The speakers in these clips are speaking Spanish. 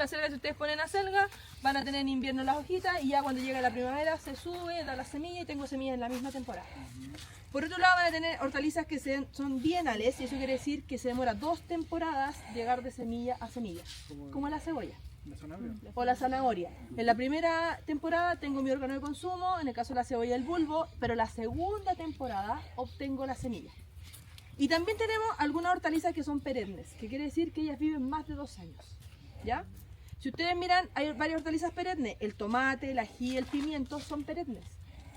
esta acelga, si ustedes ponen acelga, van a tener en invierno las hojitas y ya cuando llega la primavera se sube, da la semilla y tengo semillas en la misma temporada. Por otro lado van a tener hortalizas que son bienales y eso quiere decir que se demora 2 temporadas llegar de semilla a semilla, como la cebolla. O la zanahoria. En la primera temporada tengo mi órgano de consumo, en el caso de la cebolla el bulbo, pero la segunda temporada obtengo la semilla. Y también tenemos algunas hortalizas que son perennes, que quiere decir que ellas viven más de 2 años. ¿Ya? Si ustedes miran, hay varias hortalizas perennes, el tomate, el ají, el pimiento son perennes.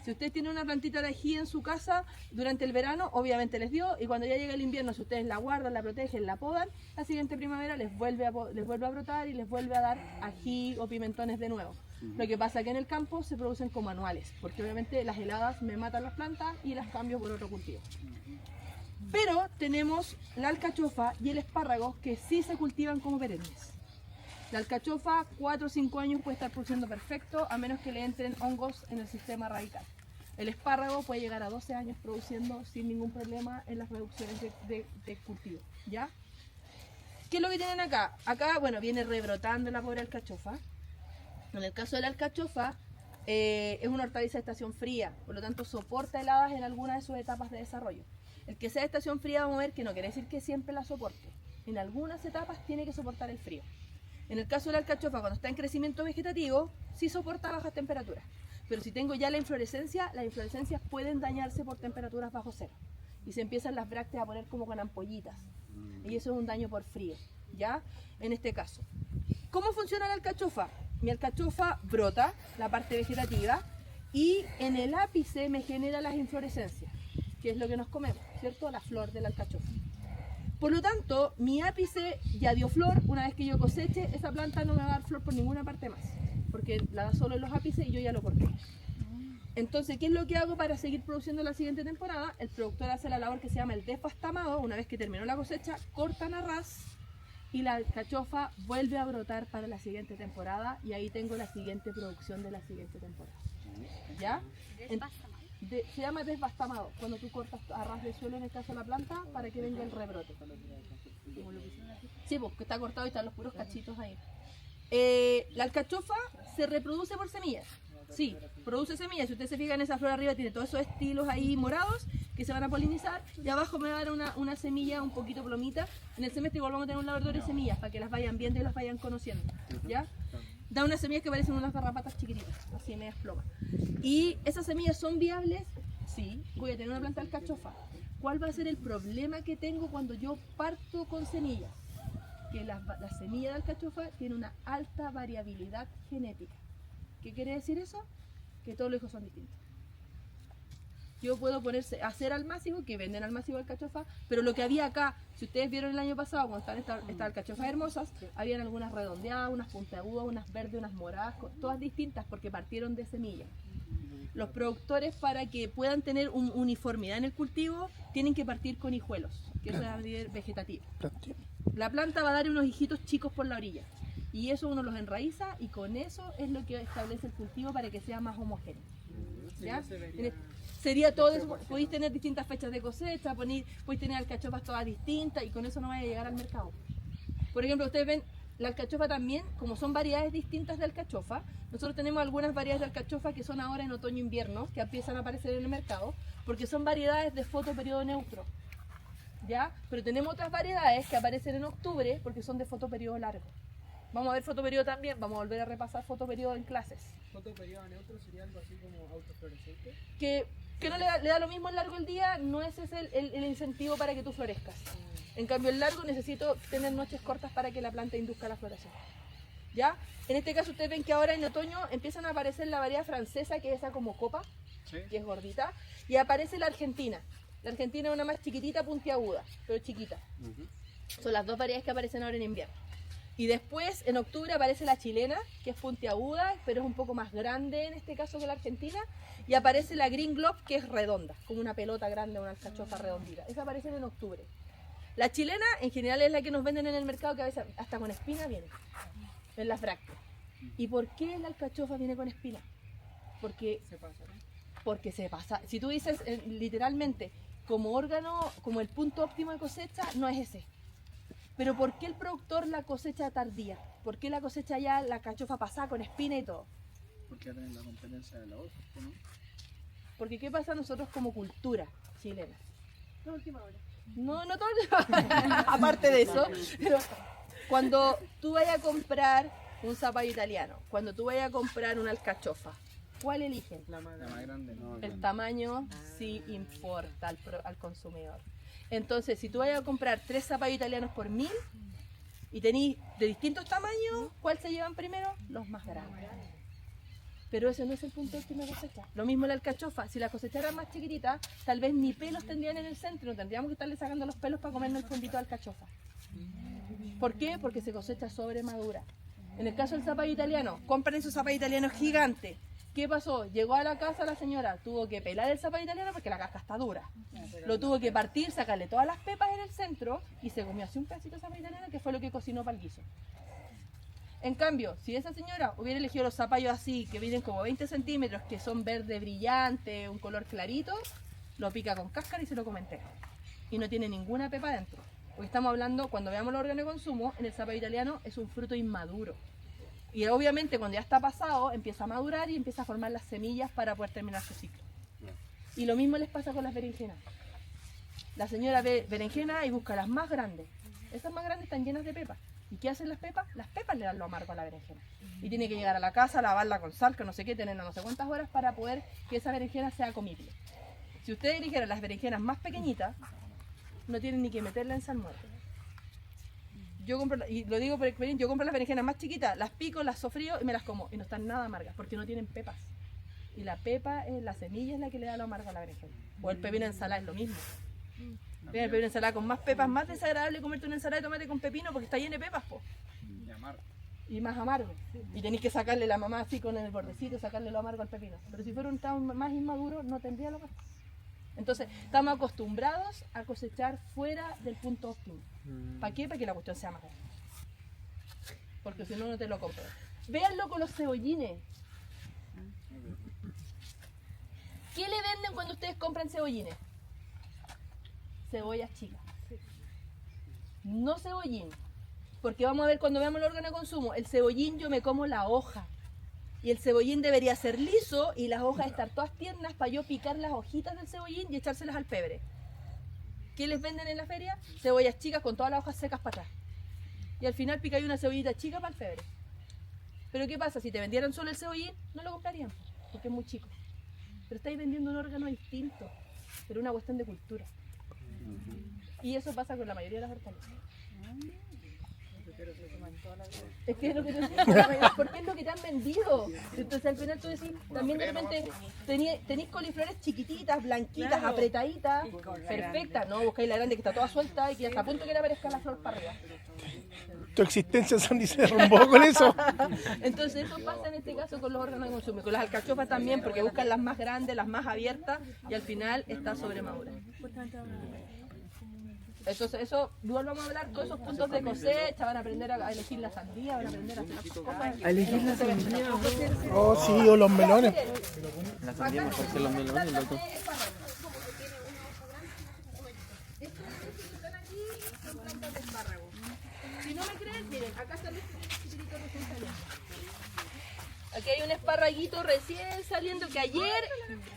Si ustedes tienen una plantita de ají en su casa durante el verano, obviamente les dio, y cuando ya llega el invierno, si ustedes la guardan, la protegen, la podan, la siguiente primavera les vuelve a brotar y les vuelve a dar ají o pimentones de nuevo. Lo que pasa es que en el campo se producen como anuales, porque obviamente las heladas me matan las plantas y las cambio por otro cultivo. Pero tenemos la alcachofa y el espárrago que sí se cultivan como perennes. La alcachofa 4 o 5 años puede estar produciendo perfecto a menos que le entren hongos en el sistema radical. El espárrago puede llegar a 12 años produciendo sin ningún problema en las reducciones de cultivo. ¿Ya? ¿Qué es lo que tienen acá? Acá, bueno, viene rebrotando la pobre alcachofa. En el caso de la alcachofa, es una hortaliza de estación fría, por lo tanto soporta heladas en algunas de sus etapas de desarrollo. El que sea de estación fría, vamos a ver que no quiere decir que siempre la soporte. En algunas etapas tiene que soportar el frío. En el caso de la alcachofa, cuando está en crecimiento vegetativo, sí soporta bajas temperaturas. Pero si tengo ya la inflorescencia, las inflorescencias pueden dañarse por temperaturas bajo cero. Y se empiezan las brácteas a poner como con ampollitas. Y eso es un daño por frío, ¿ya? En este caso. ¿Cómo funciona la alcachofa? Mi alcachofa brota, la parte vegetativa, y en el ápice me genera las inflorescencias, que es lo que nos comemos, ¿cierto? La flor de la alcachofa. Por lo tanto, mi ápice ya dio flor, una vez que yo coseche, esa planta no me va a dar flor por ninguna parte más, porque la da solo en los ápices y yo ya lo corté. Entonces, ¿qué es lo que hago para seguir produciendo la siguiente temporada? El productor hace la labor que se llama el desbastamado, una vez que terminó la cosecha, cortan a ras y la alcachofa vuelve a brotar para la siguiente temporada y ahí tengo la siguiente producción de la siguiente temporada. ¿Ya? Se llama desbastamado, cuando tú cortas a ras de suelo en el caso de la planta para que venga el rebrote. Sí, porque está cortado y están los puros cachitos ahí. La alcachofa se reproduce por semillas. Sí, produce semillas. Si ustedes se fijan, esa flor arriba tiene todos esos estilos ahí morados que se van a polinizar y abajo me va a dar una semilla un poquito plomita. En el semestre igual vamos a tener un laboratorio de semillas para que las vayan viendo y las vayan conociendo. ¿Ya? Da unas semillas que parecen unas garrapatas chiquititas, así medias plomas. ¿Y esas semillas son viables? Sí, voy a tener una planta de alcachofa. ¿Cuál va a ser el problema que tengo cuando yo parto con semillas? Que la semilla de alcachofa tiene una alta variabilidad genética. ¿Qué quiere decir eso? Que todos los hijos son distintos. Yo puedo hacer almácigo, que venden almácigo de alcachofa, pero lo que había acá, si ustedes vieron el año pasado, cuando estaban estas alcachofas hermosas, habían algunas redondeadas, unas puntiagudas, unas verdes, unas moradas, todas distintas porque partieron de semillas. Los productores, para que puedan tener uniformidad en el cultivo, tienen que partir con hijuelos, que eso es a nivel vegetativo. La planta va a dar unos hijitos chicos por la orilla, y eso uno los enraiza, y con eso es lo que establece el cultivo para que sea más homogéneo. ¿Ya? Sería todo eso. Podéis tener distintas fechas de cosecha, podéis tener alcachofas todas distintas, y con eso no vais a llegar al mercado. Por ejemplo, ustedes ven la alcachofa también, como son variedades distintas de alcachofa, nosotros tenemos algunas variedades de alcachofa que son ahora en otoño-invierno, que empiezan a aparecer en el mercado, porque son variedades de fotoperiodo neutro, ¿ya? Pero tenemos otras variedades que aparecen en octubre, porque son de fotoperiodo largo. Vamos a ver fotoperiodo también, vamos a volver a repasar fotoperiodo en clases. ¿Fotoperiodo neutro sería algo así como autofluorescente? Que no le da lo mismo el largo el día, no ese es el incentivo para que tú florezcas. En cambio el largo necesito tener noches cortas para que la planta induzca la floración. ¿Ya? En este caso ustedes ven que ahora en otoño empiezan a aparecer la variedad francesa, que es esa como copa, ¿sí?, que es gordita, y aparece la argentina. La argentina es una más chiquitita, puntiaguda, pero chiquita. Son las dos variedades que aparecen ahora en invierno. Y después, en octubre, aparece la chilena, que es puntiaguda, pero es un poco más grande en este caso que la argentina. Y aparece la green globe, que es redonda, como una pelota grande, una alcachofa redondita. Esa aparece en octubre. La chilena, en general, es la que nos venden en el mercado, que a veces hasta con espina viene, en las brácteas. ¿Y por qué la alcachofa viene con espina? Porque se pasa. Si tú dices literalmente, como órgano, como el punto óptimo de cosecha, no es ese. Pero ¿por qué el productor la cosecha tardía? ¿Por qué la cosecha ya la cachofa pasada con espina y todo? Porque ya tienen la competencia de la otra, ¿no? Porque ¿qué pasa nosotros como cultura chilena? La última hora. No, no todo aparte de eso, pero cuando tú vayas a comprar un zapallo italiano, cuando tú vayas a comprar una alcachofa, ¿cuál eligen? La más grande, ¿no? El tamaño sí importa al consumidor. Entonces, si tú vayas a comprar 3 zapallos italianos por 1000 y tenéis de distintos tamaños, ¿cuál se llevan primero? Los más grandes. Pero ese no es el punto de última cosecha. Lo mismo la alcachofa. Si la cosechara más chiquitita, tal vez ni pelos tendrían en el centro. No tendríamos que estarle sacando los pelos para comernos el fondito de alcachofa. ¿Por qué? Porque se cosecha sobre madura. En el caso del zapallo italiano, compran esos zapallos italianos gigantes. ¿Qué pasó? Llegó a la casa la señora, tuvo que pelar el zapallo italiano porque la caja está dura. Lo tuvo que partir, sacarle todas las pepas en el centro y se comió así un pedacito de zapallo italiano, que fue lo que cocinó para el guiso. En cambio, si esa señora hubiera elegido los zapallos así, que vienen como 20 centímetros, que son verde brillante, un color clarito, lo pica con cáscara y se lo come entero. Y no tiene ninguna pepa dentro. Hoy estamos hablando, cuando veamos los órganos de consumo, en el zapallo italiano es un fruto inmaduro. Y obviamente cuando ya está pasado, empieza a madurar y empieza a formar las semillas para poder terminar su ciclo. Y lo mismo les pasa con las berenjenas. La señora ve berenjenas y busca las más grandes. Esas más grandes están llenas de pepas. ¿Y qué hacen las pepas? Las pepas le dan lo amargo a la berenjena. Y tiene que llegar a la casa, lavarla con sal, que no sé qué, tenerla no sé cuántas horas para poder que esa berenjena sea comible. Si ustedes eligieran las berenjenas más pequeñitas, no tienen ni que meterla en salmuera. Yo compro, y lo digo por experiencia, yo compro las berenjenas más chiquitas, las pico, las sofrío y me las como. Y no están nada amargas, porque no tienen pepas. Y la pepa, la semilla es la que le da lo amargo a la berenjena. O el pepino ensalada es lo mismo. El pepino ensalada con más pepas, más desagradable comerte una ensalada de tomate con pepino porque está llena de pepas, po. Y más amargo. Y tenéis que sacarle la mamá así con el bordecito, sacarle lo amargo al pepino. Pero si fuera un tan más inmaduro, no tendría lo amargo. Entonces, estamos acostumbrados a cosechar fuera del punto óptimo. ¿Para qué? Para que la cuestión sea más grande. Porque si no, no te lo compro. Véanlo con los cebollines. ¿Qué le venden cuando ustedes compran cebollines? Cebollas chicas. No cebollín. Porque vamos a ver cuando veamos el órgano de consumo, el cebollín yo me como la hoja. Y el cebollín debería ser liso y las hojas estar todas tiernas para yo picar las hojitas del cebollín y echárselas al pebre. ¿Qué les venden en la feria? Cebollas chicas con todas las hojas secas para atrás. Y al final picáis una cebollita chica para el pebre. Pero ¿qué pasa? Si te vendieran solo el cebollín, no lo comprarían, porque es muy chico. Pero estáis vendiendo un órgano distinto, pero una cuestión de cultura. Y eso pasa con la mayoría de las hortalizas. Es que es lo que te porque es lo que te han vendido. Entonces al final tú decís, también de repente tenéis coliflores chiquititas, blanquitas, apretaditas, perfectas. No, buscáis la grande que está toda suelta y que hasta a punto que le aparezca la flor para arriba. Tu existencia Sandy se derrumbó con eso. Entonces eso pasa en este caso con los órganos de consumo, con las alcachofas también, porque buscan las más grandes, las más abiertas y al final está sobremadura. Eso, igual vamos a hablar todos esos puntos de cosecha, van a aprender a elegir la sandía, van a aprender a hacer otras cosas. A elegir la sandía. Oh, sí, o los melones. La sandía mejor que los melones, loco. Si no me creen, miren, acá está el chiquitito recién saliendo. Aquí hay un esparraguito recién saliendo que ayer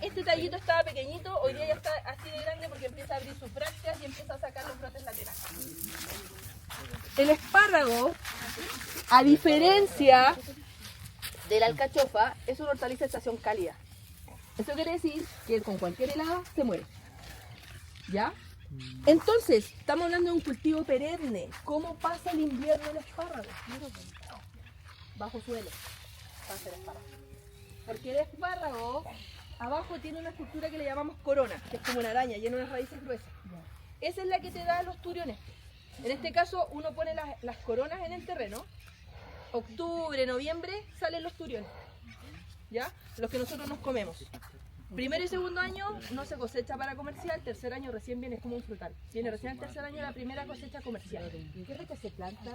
este tallito estaba pequeñito, hoy día ya está así de grande porque empieza a abrir sus brácteas y empieza a sacar los brotes laterales. El espárrago, a diferencia de la alcachofa, es una hortaliza de estación cálida. Eso quiere decir que con cualquier helada se muere. ¿Ya? Entonces, estamos hablando de un cultivo perenne. ¿Cómo pasa el invierno el espárrago? Bajo suelo. Pasa el espárrago. Porque el espárrago abajo tiene una estructura que le llamamos corona, que es como una araña, llena de unas raíces gruesas. Esa es la que te da los turiones. En este caso, uno pone las coronas en el terreno. Octubre, noviembre salen los turiones. ¿Ya? Los que nosotros nos comemos. Primero y segundo año no se cosecha para comercial, tercer año recién viene, es como un frutal. Viene recién el tercer año la primera cosecha comercial. ¿Qué es lo que se planta?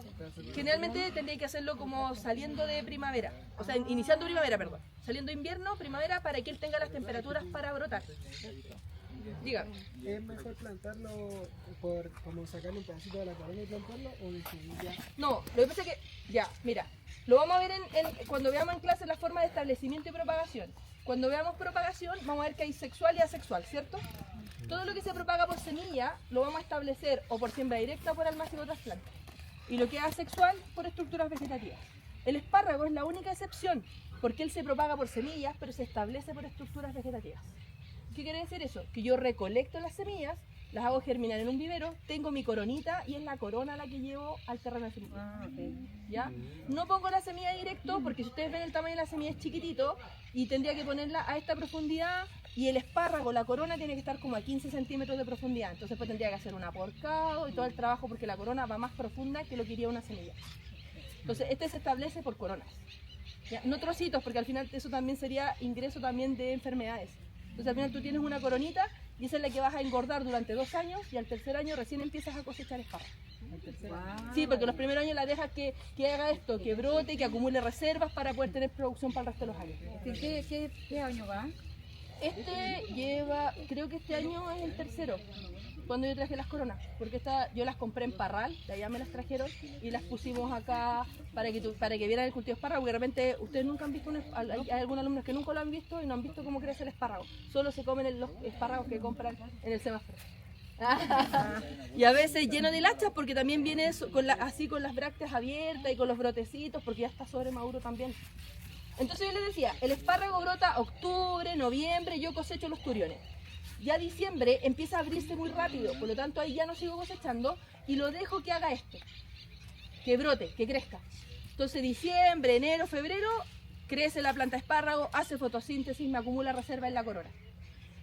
Generalmente tendría que hacerlo como saliendo de primavera, o sea, iniciando primavera, perdón. Saliendo invierno, primavera, para que él tenga las temperaturas para brotar. Dígame. ¿Es mejor plantarlo por como sacarle un pedacito de la corona y plantarlo o de semilla? No, lo que pasa es que, ya, mira, lo vamos a ver cuando veamos en clase la forma de establecimiento y propagación. Cuando veamos propagación, vamos a ver que hay sexual y asexual, ¿cierto? Todo lo que se propaga por semilla lo vamos a establecer o por siembra directa o por almacenaje de otras plantas. Y lo que es asexual, por estructuras vegetativas. El espárrago es la única excepción, porque él se propaga por semillas, pero se establece por estructuras vegetativas. ¿Qué quiere decir eso? Que yo recolecto las semillas, las hago germinar en un vivero, tengo mi coronita y es la corona la que llevo al terreno definitivo. ¿Ya? No pongo la semilla directo porque si ustedes ven el tamaño de la semilla es chiquitito y tendría que ponerla a esta profundidad y el espárrago, la corona tiene que estar como a 15 centímetros de profundidad. Entonces pues tendría que hacer un aporcado y todo el trabajo porque la corona va más profunda que lo que iría una semilla. Entonces este se establece por coronas. ¿Ya? No trocitos porque al final eso también sería ingreso también de enfermedades. Entonces al final tú tienes una coronita y esa es la que vas a engordar durante 2 años y al tercer año recién empiezas a cosechar espárragos. Sí, porque los primeros años la dejas que haga esto, que brote, que acumule reservas para poder tener producción para el resto de los años. ¿Qué año va? Este lleva, creo que este año es el tercero, cuando yo traje las coronas, porque yo las compré en Parral, de allá me las trajeron y las pusimos acá para que vieran el cultivo de espárrago, porque de repente ustedes nunca han visto, hay algunos alumnos que nunca lo han visto y no han visto cómo crece el espárrago, solo se comen los espárragos que compran en el semáforo. Y a veces lleno de lachas porque también viene eso, así con las brácteas abiertas y con los brotecitos porque ya está sobre maduro también. Entonces yo les decía, el espárrago brota octubre, noviembre, yo cosecho los turiones. Ya diciembre empieza a abrirse muy rápido, por lo tanto ahí ya no sigo cosechando y lo dejo que haga esto, que brote, que crezca. Entonces diciembre, enero, febrero, crece la planta de espárrago, hace fotosíntesis, me acumula reserva en la corona.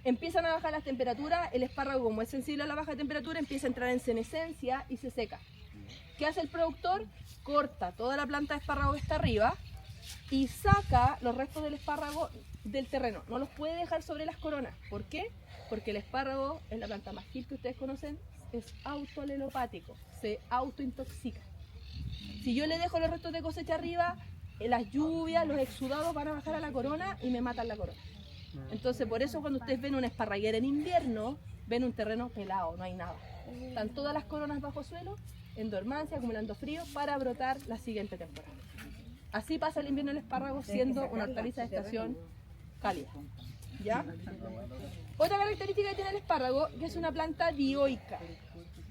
Empiezan a bajar las temperaturas, el espárrago como es sensible a la baja temperatura empieza a entrar en senescencia y se seca. ¿Qué hace el productor? Corta toda la planta de espárrago que está arriba y saca los restos del espárrago del terreno. No los puede dejar sobre las coronas. ¿Por qué? Porque el espárrago es la planta más gil que ustedes conocen, es autoalelopático, se autointoxica. Si yo le dejo los restos de cosecha arriba, las lluvias, los exudados van a bajar a la corona y me matan la corona. Entonces por eso cuando ustedes ven una esparraguera en invierno, ven un terreno pelado, no hay nada. Están todas las coronas bajo suelo, en dormancia, acumulando frío para brotar la siguiente temporada. Así pasa el invierno del espárrago siendo una hortaliza de estación cálida. ¿Ya? Otra característica que tiene el espárrago es que es una planta dioica.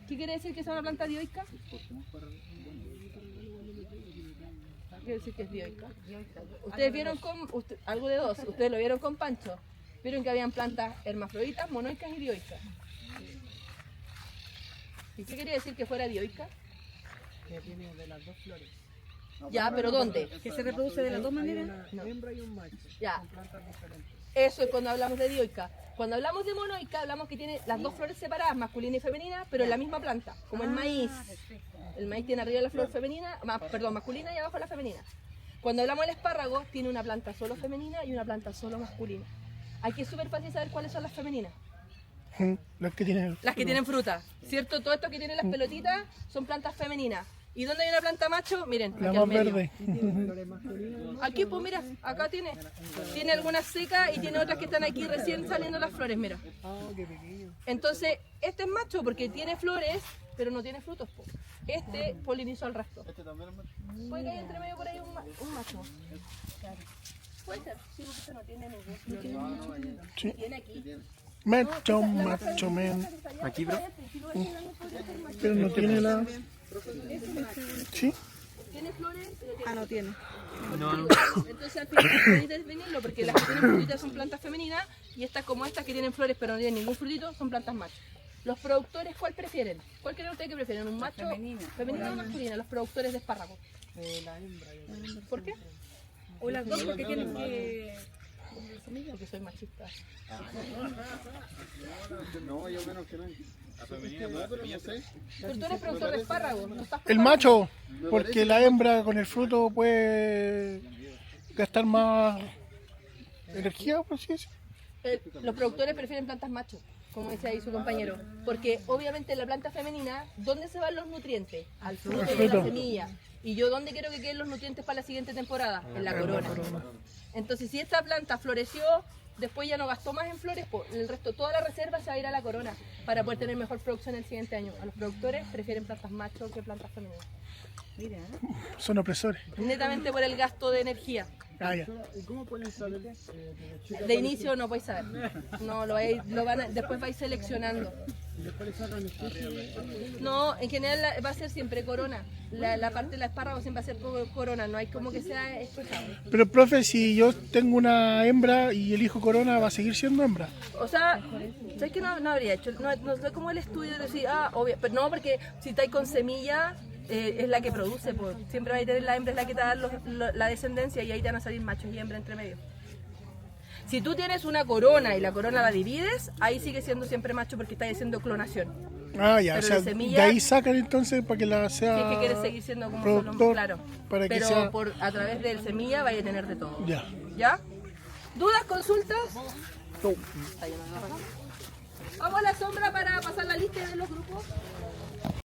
¿Qué quiere decir que es una planta dioica? Quiere decir que es dioica. Ustedes vieron algo de dos, ustedes lo vieron con Pancho. Vieron que habían plantas hermafroditas, monoicas y dioicas. ¿Y qué quería decir que fuera dioica? Que tiene de las dos flores. Ya, pero ¿dónde? ¿Que se reproduce de las dos maneras? Una hembra y un macho. Ya. Son plantas diferentes. Eso es cuando hablamos de dioica. Cuando hablamos de monoica, hablamos que tiene las dos flores separadas, masculina y femenina, pero en la misma planta, como el maíz. El maíz tiene arriba la flor femenina, masculina y abajo la femenina. Cuando hablamos del espárrago, tiene una planta solo femenina y una planta solo masculina. Aquí es súper fácil saber cuáles son las femeninas. Las que tienen. Las que tienen fruta, ¿cierto? Todo esto que tiene las pelotitas son plantas femeninas. ¿Y dónde hay una planta macho? Miren, La aquí más al medio. verde. Flores masculinas. Aquí, pues mira, acá tiene algunas secas y tiene otras que están aquí recién saliendo las flores, mira. Ah, qué pequeño. Entonces, este es macho porque tiene flores, pero no tiene frutos. Po. Este polinizó al resto. Puede que haya entre medio por ahí un macho. Puede ser, sí, porque este no tiene ningún flor. Sí. Tiene aquí. Macho, macho, men. Aquí, bro. Pero no tiene la. Sí. Tiene flores, pero tiene. Ah, no tiene. No. Entonces al final podéis definirlo porque las que tienen frutitas son plantas femeninas y estas como estas que tienen flores pero no tienen ningún frutito son plantas machos. Los productores, ¿cuál prefieren? ¿Cuál creen ustedes que prefieren? ¿Un macho femenina o masculina? Los productores de espárragos. La hembra. ¿Por qué? O las dos porque tienen que... Porque soy machista. No, yo menos que no. Pero no sé. Pero tú eres productor de espárragos. ¿No estás El macho, porque la hembra con el fruto puede gastar más energía, por así decirlo. Los productores prefieren plantas machos, como decía ahí su compañero, porque obviamente la planta femenina, ¿dónde se van los nutrientes? Al fruto y a la semilla. ¿Y yo dónde quiero que queden los nutrientes para la siguiente temporada? En la corona. Entonces, si esta planta floreció, después ya no gastó más en flores, pues el resto, toda la reserva se va a ir a la corona para poder tener mejor producción el siguiente año. A los productores prefieren plantas machos que plantas femeninas. Mira, Son opresores. Netamente por el gasto de energía. Ah, ya. ¿Y cómo pueden saber? De inicio no podéis saber. No, después vais seleccionando. ¿Y después le sacan el No, en general va a ser siempre corona. La parte de la espárrago siempre va a ser corona, no hay como que sea espejado. Pero profe, si yo tengo una hembra y elijo corona, ¿va a seguir siendo hembra? O sea, ¿sabes qué no habría hecho? No sé cómo el estudio de decir, obvio, pero no, porque si estáis con semilla, es la que produce, pues siempre va a tener la hembra, es la que te va a dar la descendencia y ahí te van a salir machos y hembra entre medio. Si tú tienes una corona y la corona la divides, ahí sigue siendo siempre macho porque estás haciendo clonación. Ah, ya, Pero o sea, de semilla- de ahí sacan entonces para que la sea Si es que quieres seguir siendo como productor, claro. para que Pero sea... a través del semilla vaya a tener de todo. Ya. ¿Ya? ¿Dudas, consultas? Vamos a la sombra para pasar la lista de los grupos.